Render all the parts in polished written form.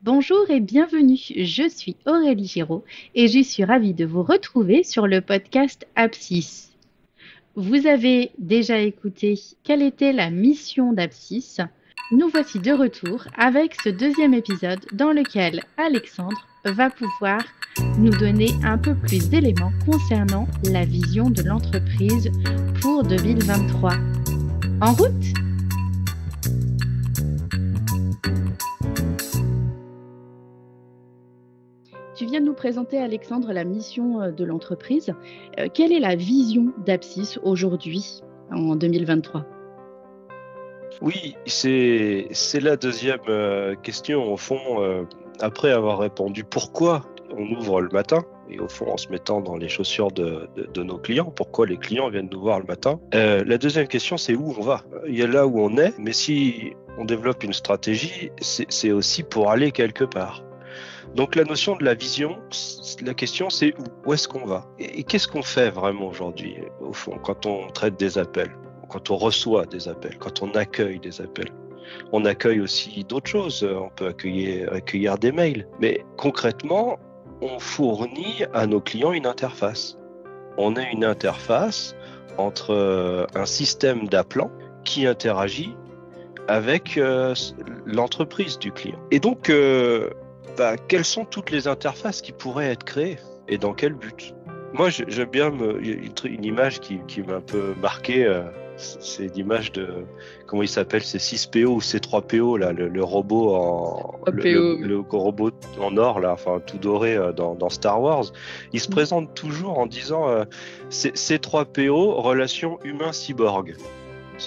Bonjour et bienvenue, je suis Aurélie Giraud et je suis ravie de vous retrouver sur le podcast Abscisse. Vous avez déjà écouté quelle était la mission d'Abscisse. Nous voici de retour avec ce deuxième épisode dans lequel Alexandre va pouvoir nous donner un peu plus d'éléments concernant la vision de l'entreprise pour 2023. En route! Tu viens de nous présenter, Alexandre, la mission de l'entreprise. Quelle est la vision d'Abscisse aujourd'hui, en 2023? Oui, c'est la deuxième question. Au fond, après avoir répondu pourquoi on ouvre le matin, et au fond en se mettant dans les chaussures de nos clients, pourquoi les clients viennent nous voir le matin, la deuxième question, c'est où on va. Il y a là où on est, mais si on développe une stratégie, c'est aussi pour aller quelque part. Donc la notion de la vision, la question c'est où est-ce qu'on va et qu'est-ce qu'on fait vraiment aujourd'hui, au fond, quand on traite des appels, quand on reçoit des appels, quand on accueille des appels. On accueille aussi d'autres choses, on peut accueillir des mails, mais concrètement, on fournit à nos clients une interface. On a une interface entre un système d'appelants qui interagit avec l'entreprise du client. Et donc, quelles sont toutes les interfaces qui pourraient être créées et dans quel but? Moi, j'aime bien une image qui m'a un peu marqué. C'est l'image de, comment il s'appelle, c'est 6PO ou C3PO, là, le robot le robot en or, là, enfin tout doré dans Star Wars. Il se présente toujours en disant C3PO, relation humain-cyborg.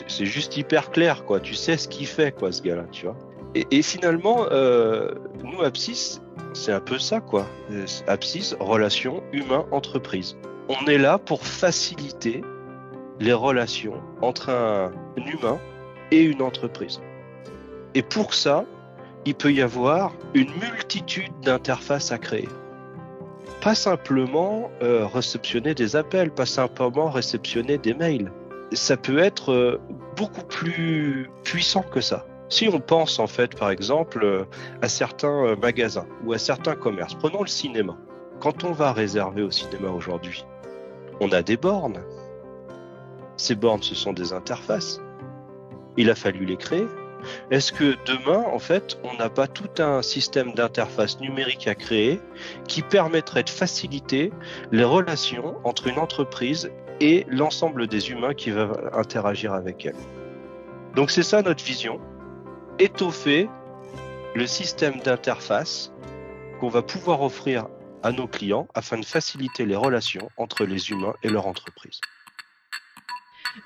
C'est juste hyper clair, quoi. Tu sais ce qu'il fait, quoi, ce gars-là, tu vois. Et finalement, nous, Abscisse, c'est un peu ça, quoi. Abscisse, relation humain-entreprise. On est là pour faciliter les relations entre un humain et une entreprise. Et pour ça, il peut y avoir une multitude d'interfaces à créer. Pas simplement réceptionner des appels, pas simplement réceptionner des mails. Ça peut être beaucoup plus puissant que ça. Si on pense en fait, par exemple, à certains magasins ou à certains commerces, prenons le cinéma. Quand on va réserver au cinéma aujourd'hui, on a des bornes. Ces bornes, ce sont des interfaces. Il a fallu les créer. Est-ce que demain, en fait, on n'a pas tout un système d'interfaces numériques à créer qui permettrait de faciliter les relations entre une entreprise et l'ensemble des humains qui veulent interagir avec elle? Donc c'est ça notre vision. Étoffer le système d'interface qu'on va pouvoir offrir à nos clients afin de faciliter les relations entre les humains et leur entreprise.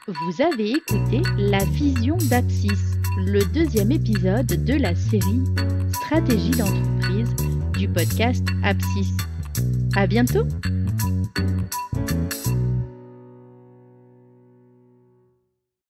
Vous avez écouté la vision d'Abscisse, le deuxième épisode de la série Stratégie d'entreprise du podcast Abscisse. À bientôt!